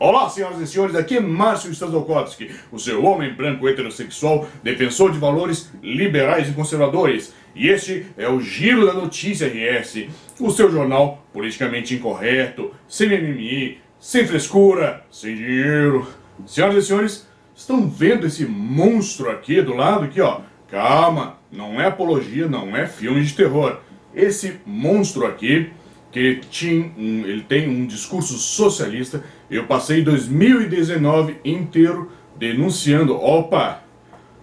Olá, senhoras e senhores, aqui é Márcio Stazolkowski, o seu homem branco heterossexual, defensor de valores liberais e conservadores. E este é o Giro da Notícia RS, o seu jornal politicamente incorreto, sem mimimi, sem frescura, sem dinheiro. Senhoras e senhores, estão vendo esse monstro aqui do lado? Aqui, ó. Calma, não é apologia, não é filme de terror. Esse monstro aqui, que ele tem um discurso socialista. Eu passei 2019 inteiro denunciando, opa,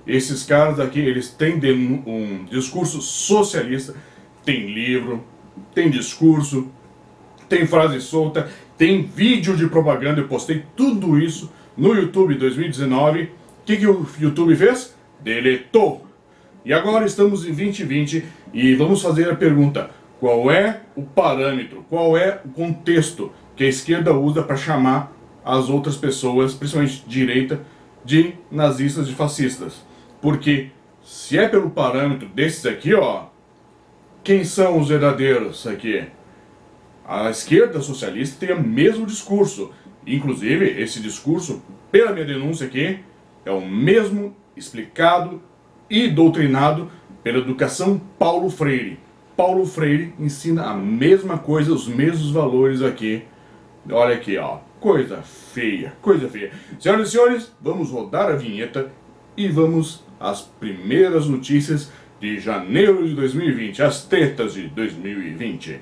esses caras aqui, eles têm um discurso socialista, tem livro, tem discurso, tem frase solta, tem vídeo de propaganda. Eu postei tudo isso no YouTube em 2019. O que o YouTube fez? Deletou. E agora estamos em 2020 e vamos fazer a pergunta: qual é o parâmetro, qual é o contexto que a esquerda usa para chamar as outras pessoas, principalmente direita, de nazistas e fascistas? Porque se é pelo parâmetro desses aqui, ó, quem são os verdadeiros aqui? A esquerda socialista tem o mesmo discurso. Inclusive, esse discurso, pela minha denúncia aqui, é o mesmo explicado e doutrinado pela educação Paulo Freire. Paulo Freire ensina a mesma coisa, os mesmos valores aqui. Olha aqui, ó. Coisa feia, coisa feia. Senhoras e senhores, vamos rodar a vinheta e vamos às primeiras notícias de janeiro de 2020. As tretas de 2020.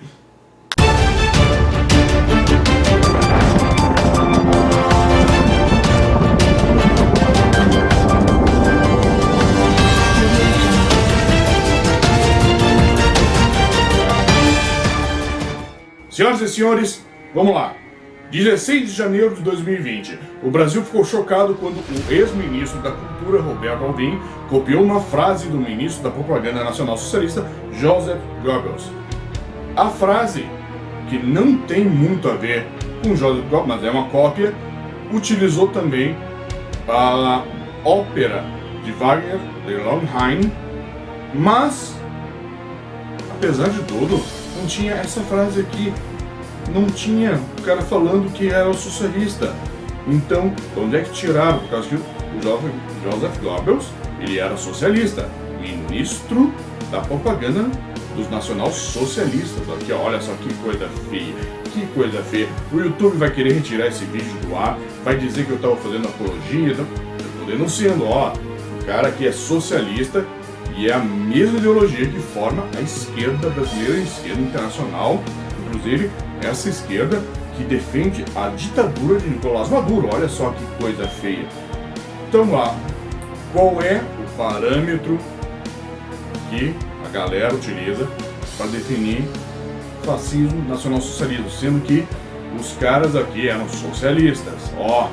Senhoras e senhores, vamos lá. 16 de janeiro de 2020. O Brasil ficou chocado quando o ex-ministro da Cultura, Roberto Alvim, copiou uma frase do ministro da Propaganda Nacional Socialista, Joseph Goebbels. A frase, que não tem muito a ver com Joseph Goebbels, mas é uma cópia, utilizou também a ópera de Wagner, de Lohengrin, mas, apesar de tudo, não tinha essa frase aqui, não tinha o cara falando que era o socialista. Então, onde é que tiraram? Por causa que o Joseph Goebbels, ele era socialista, ministro da propaganda dos nacional-socialistas. Aqui, ó, olha só que coisa feia, que coisa feia. O YouTube vai querer retirar esse vídeo do ar, vai dizer que eu estava fazendo apologia. Eu estou denunciando, ó, o cara aqui é socialista. E é a mesma ideologia que forma a esquerda brasileira e a esquerda internacional, inclusive essa esquerda que defende a ditadura de Nicolás Maduro. Olha só que coisa feia. Então lá, qual é o parâmetro que a galera utiliza para definir fascismo, nacional-socialismo, sendo que os caras aqui eram socialistas? Ó,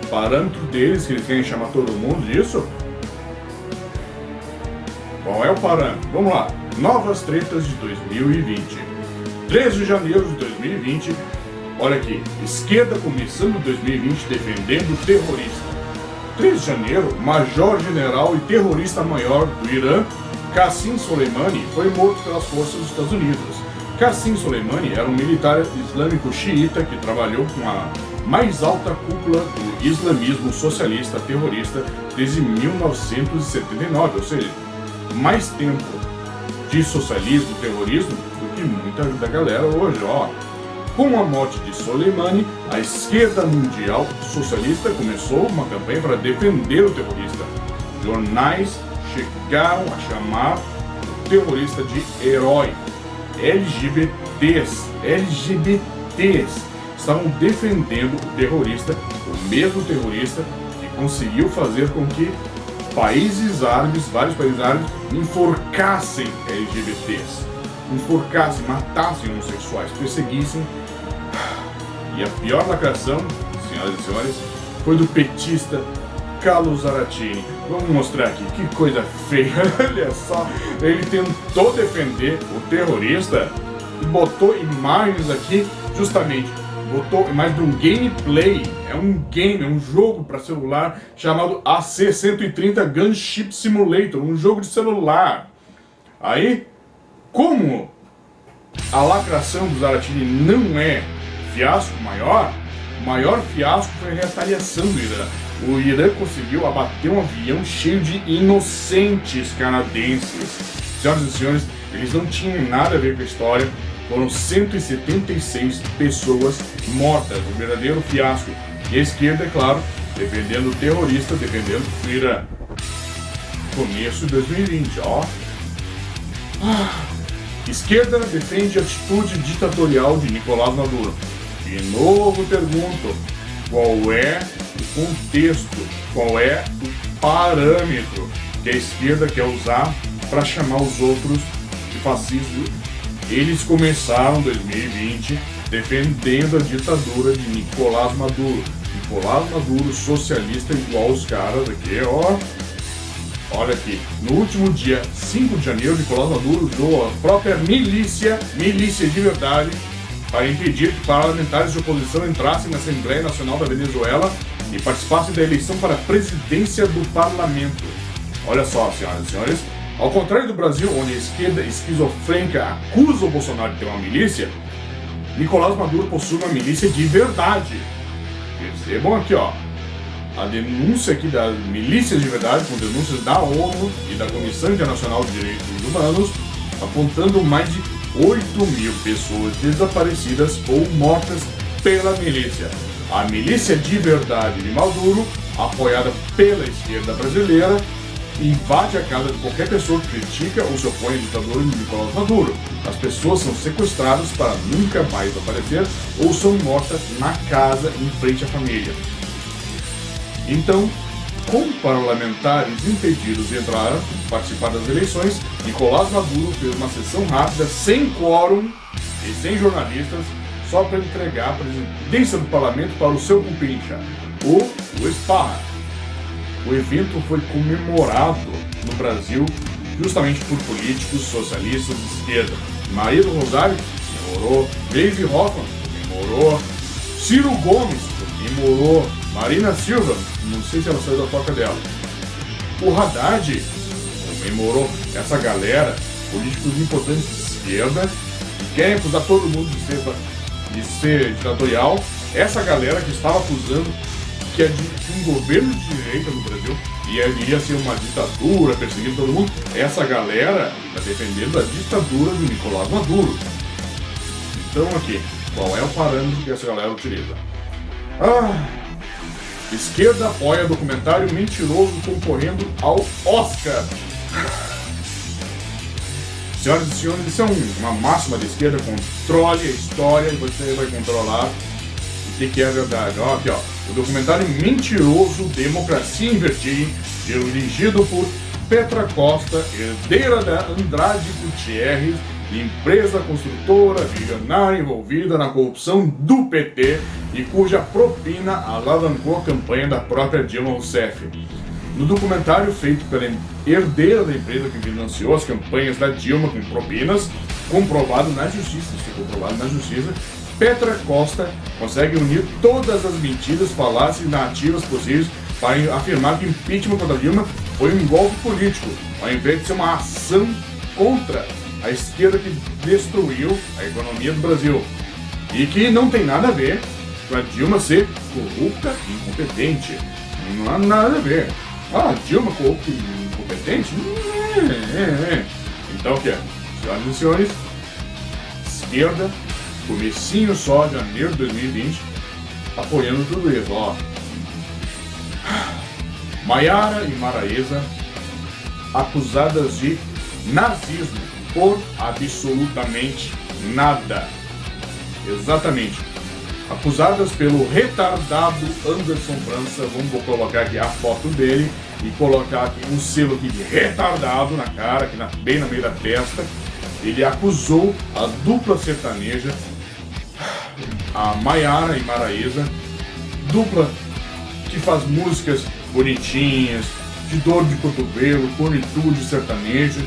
o parâmetro deles, que eles querem chamar todo mundo disso. Qual é o parâmetro? Vamos lá. Novas tretas de 2020. 13 de janeiro de 2020. Olha aqui. Esquerda começando 2020 defendendo o terrorista. 13 de janeiro, major-general e terrorista maior do Irã, Qasem Soleimani, foi morto pelas forças dos Estados Unidos. Qasem Soleimani era um militar islâmico xiita que trabalhou com a mais alta cúpula do islamismo socialista terrorista desde 1979, ou seja, mais tempo de socialismo e terrorismo do que muita da galera hoje, ó. Com a morte de Soleimani, a esquerda mundial socialista começou uma campanha para defender o terrorista. Jornais chegaram a chamar o terrorista de herói. LGBTs estavam defendendo o terrorista, o mesmo terrorista que conseguiu fazer com que países árabes, vários países árabes, enforcassem LGBTs, enforcassem, matassem homossexuais, perseguissem. E a pior lacração, senhoras e senhores, foi do petista Carlos Zaratini. Vamos mostrar aqui, que coisa feia. Olha só, ele tentou defender o terrorista e botou imagens aqui, justamente, botou mais de um gameplay. É um game, é um jogo para celular chamado AC-130 Gunship Simulator, um jogo de celular. Aí, como a lacração do Zaratini não é fiasco maior, o maior fiasco foi a retaliação do Irã. O Irã conseguiu abater um avião cheio de inocentes canadenses. Senhoras e senhores, eles não tinham nada a ver com a história. Foram 176 pessoas mortas, um verdadeiro fiasco. E a esquerda, é claro, defendendo o terrorista, defendendo o Irã. Começo de 2020, ó. Esquerda defende a atitude ditatorial de Nicolás Maduro. De novo pergunto, qual é o contexto, qual é o parâmetro que a esquerda quer usar para chamar os outros de fascistas? Eles começaram 2020 defendendo a ditadura de Nicolás Maduro. Nicolás Maduro, socialista igual os caras aqui, ó. Olha aqui, no último dia 5 de janeiro, Nicolás Maduro usou a própria milícia de verdade, para impedir que parlamentares de oposição entrassem na Assembleia Nacional da Venezuela e participassem da eleição para a presidência do parlamento. Olha só, senhoras e senhores, ao contrário do Brasil, onde a esquerda esquizofrênica acusa o Bolsonaro de ter uma milícia, Nicolás Maduro possui uma milícia de verdade. Percebam aqui, ó. A denúncia aqui das milícias de verdade, com denúncias da ONU e da Comissão Internacional de Direitos Humanos, apontando mais de 8.000 pessoas desaparecidas ou mortas pela milícia. A milícia de verdade de Maduro, apoiada pela esquerda brasileira, invade a casa de qualquer pessoa que critica ou se opõe à ditadura de Nicolás Maduro. As pessoas são sequestradas para nunca mais aparecer ou são mortas na casa em frente à família. Então, com parlamentares impedidos de entrar, participar das eleições, Nicolás Maduro fez uma sessão rápida, sem quórum e sem jornalistas, só para entregar a presidência do parlamento para o seu compincha, o Luiz Parra. O evento foi comemorado no Brasil justamente por políticos socialistas de esquerda. Maria do Rosário comemorou, Gleisi Hoffmann comemorou, Ciro Gomes comemorou, Marina Silva, não sei se ela saiu da toca dela. O Haddad comemorou. Essa galera, políticos importantes de esquerda, que querem acusar todo mundo de ser ditatorial. Essa galera que estava acusando que é de um governo de direita no Brasil e iria ser uma ditadura, perseguindo todo mundo. Essa galera está defendendo a ditadura do Nicolás Maduro. Então aqui, qual é o parâmetro que essa galera utiliza? Esquerda apoia documentário mentiroso concorrendo ao Oscar. Senhoras e senhores, isso é uma máxima da esquerda: controle a história e você vai controlar o que é verdade. Ó, aqui, ó, o documentário mentiroso Democracia em Vertigem, dirigido por Petra Costa, herdeira da Andrade Gutierrez, empresa construtora bilionária envolvida na corrupção do PT e cuja propina alavancou a campanha da própria Dilma Rousseff. No documentário feito pela herdeira da empresa que financiou as campanhas da Dilma com propinas, comprovado na justiça, Petra Costa consegue unir todas as mentiras, falácias e narrativas possíveis para afirmar que o impeachment contra a Dilma foi um golpe político, ao invés de ser uma ação contra a esquerda que destruiu a economia do Brasil. E que não tem nada a ver com a Dilma ser corrupta e incompetente. Não há nada a ver. Dilma corrupta e incompetente? Então o que é? Senhoras e senhores, esquerda, comecinho só de janeiro de 2020, apoiando tudo isso, ó. Maiara e Maraíza, acusadas de nazismo por absolutamente nada. Exatamente. Acusadas pelo retardado Anderson França, vamos colocar aqui a foto dele e colocar aqui um selo aqui de retardado na cara, aqui bem na meio da testa. Ele acusou a dupla sertaneja, a Maiara e Maraíza, dupla que faz músicas bonitinhas, de dor de cotovelo, cornitude sertaneja,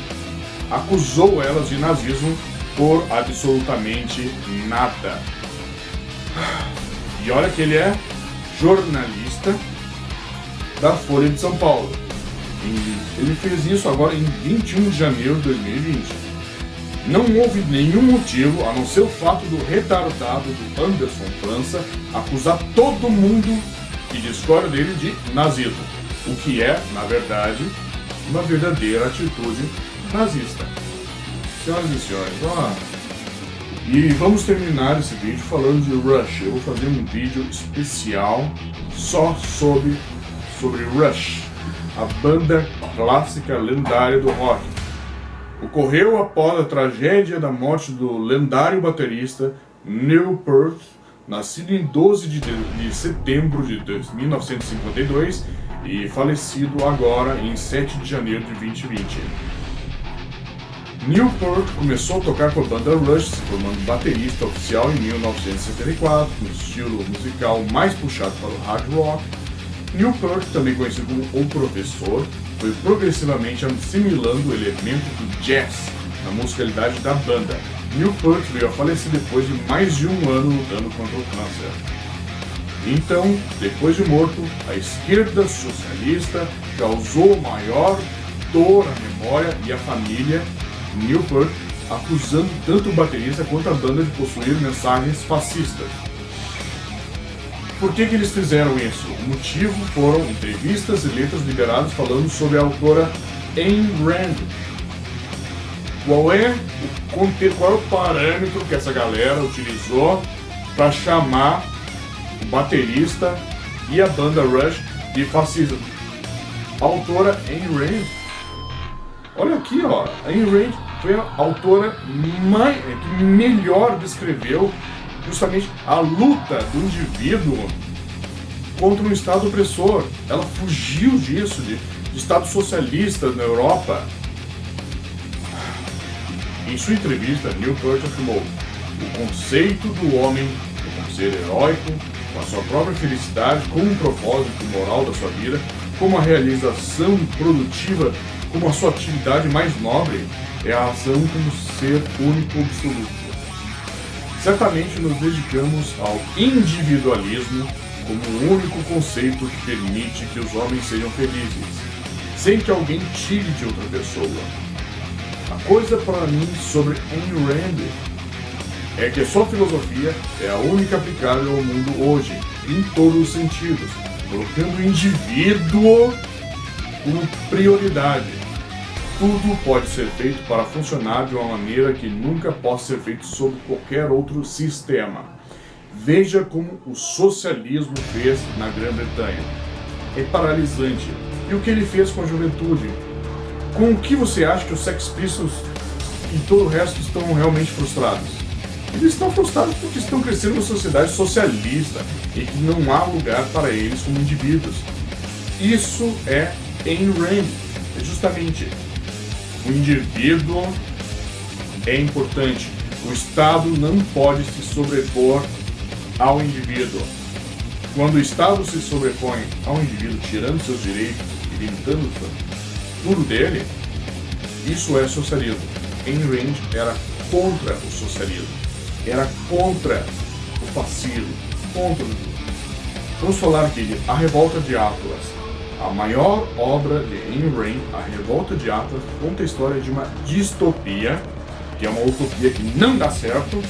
acusou elas de nazismo por absolutamente nada. E olha que ele é jornalista da Folha de São Paulo. E ele fez isso agora em 21 de janeiro de 2020. Não houve nenhum motivo, a não ser o fato do retardado do Anderson França acusar todo mundo que discorda dele de nazismo, o que é, na verdade, uma verdadeira atitude nazista. Senhoras e senhores, vamos lá. E vamos terminar esse vídeo falando de Rush. Eu vou fazer um vídeo especial só sobre Rush, a banda clássica lendária do rock. Ocorreu após a tragédia da morte do lendário baterista Neil Peart, nascido em 12 de setembro de 1952 e falecido agora em 7 de janeiro de 2020. Neil Peart começou a tocar com a banda Rush, se formando baterista oficial em 1974, um estilo musical mais puxado para o hard rock. Neil Peart, também conhecido como O Professor, foi progressivamente assimilando elementos do jazz na musicalidade da banda. Neil Peart veio a falecer depois de mais de um ano lutando contra o câncer. Então, depois de morto, a esquerda socialista causou maior dor à memória e à família de Neil Peart, acusando tanto o baterista quanto a banda de possuir mensagens fascistas. Por que eles fizeram isso? O motivo foram entrevistas e letras liberadas falando sobre a autora Ayn Rand. Qual é o parâmetro que essa galera utilizou para chamar o baterista e a banda Rush de fascista? A autora Ayn Rand, olha aqui, ó, a Ayn Rand foi a autora que melhor descreveu justamente a luta do indivíduo contra um Estado opressor. Ela fugiu disso, de Estados socialistas na Europa. Em sua entrevista, Neil Peart afirmou: o conceito do homem como ser heróico, com a sua própria felicidade, como um propósito moral da sua vida, como a realização produtiva, como a sua atividade mais nobre, é a razão como ser único absoluto. Certamente nos dedicamos ao individualismo como o único conceito que permite que os homens sejam felizes, sem que alguém tire de outra pessoa. A coisa para mim sobre Ayn Rand é que a sua filosofia é a única aplicável ao mundo hoje, em todos os sentidos, colocando o indivíduo como prioridade. Tudo pode ser feito para funcionar de uma maneira que nunca possa ser feito sob qualquer outro sistema. Veja como o socialismo fez na Grã-Bretanha. É paralisante. E o que ele fez com a juventude? Com o que você acha que os Sex Pistols e todo o resto estão realmente frustrados? Eles estão frustrados porque estão crescendo numa sociedade socialista e que não há lugar para eles como indivíduos. Isso é Ayn Rand. É justamente o indivíduo é importante. O Estado não pode se sobrepor ao indivíduo. Quando o Estado se sobrepõe ao indivíduo, tirando seus direitos e limitando tudo dele, isso é socialismo. Ayn Rand era contra o socialismo, era contra o fascismo, contra o... Vamos falar aqui de A Revolta de Atlas. A maior obra de Ayn Rand, A Revolta de Atlas, conta a história de uma distopia, que é uma utopia que não dá certo,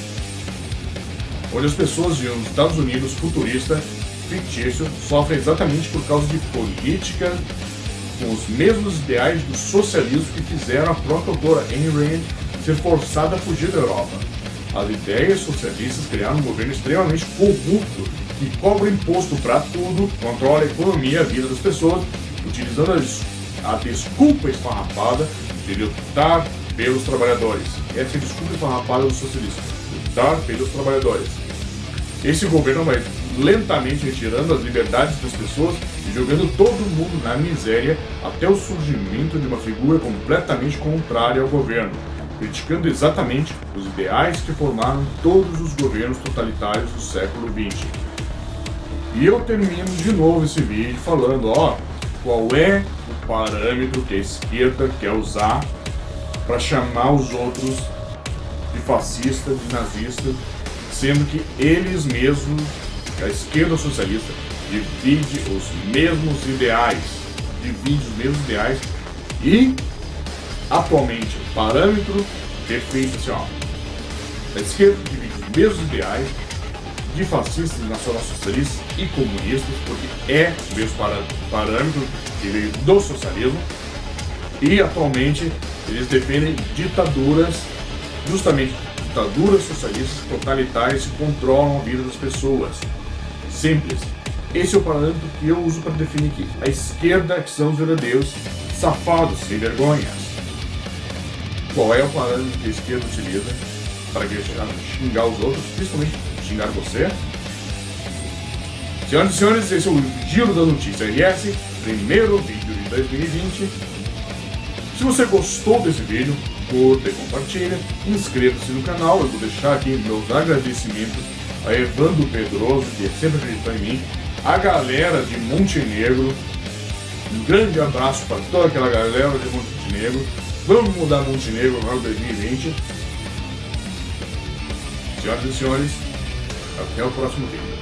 onde as pessoas de um Estados Unidos futurista, fictício, sofrem exatamente por causa de política com os mesmos ideais do socialismo que fizeram a própria autora Ayn Rand ser forçada a fugir da Europa. As ideias socialistas criaram um governo extremamente corrupto que cobra imposto para tudo, controla a economia e a vida das pessoas, utilizando a desculpa esfarrapada de lutar pelos trabalhadores. Essa é a desculpa esfarrapada dos socialistas, lutar pelos trabalhadores. Esse governo vai lentamente retirando as liberdades das pessoas e jogando todo mundo na miséria até o surgimento de uma figura completamente contrária ao governo, criticando exatamente os ideais que formaram todos os governos totalitários do século XX. E eu termino de novo esse vídeo falando, qual é o parâmetro que a esquerda quer usar para chamar os outros de fascista, de nazista, sendo que eles mesmos, a esquerda socialista, divide os mesmos ideais, e atualmente o parâmetro Perfeito, assim, ó. A esquerda divide os mesmos ideais de fascistas, nacional-socialistas e comunistas, porque é o mesmo parâmetro que veio do socialismo, e atualmente eles defendem ditaduras, justamente ditaduras socialistas totalitárias que controlam a vida das pessoas. Simples. Esse é o parâmetro que eu uso para definir aqui. A esquerda, que são os verdadeiros safados, sem vergonhas. Qual é o parâmetro que a esquerda utiliza para xingar os outros, principalmente xingar você? Senhoras e senhores, esse é o Giro da Notícia RS, primeiro vídeo de 2020. Se você gostou desse vídeo, curta e compartilha, inscreva-se no canal. Eu vou deixar aqui meus agradecimentos a Evandro Pedroso, que sempre acreditou em mim, a galera de Montenegro. Um grande abraço para toda aquela galera de Montenegro. Vamos mudar Montenegro agora em 2020. Senhoras e senhores, até o próximo vídeo.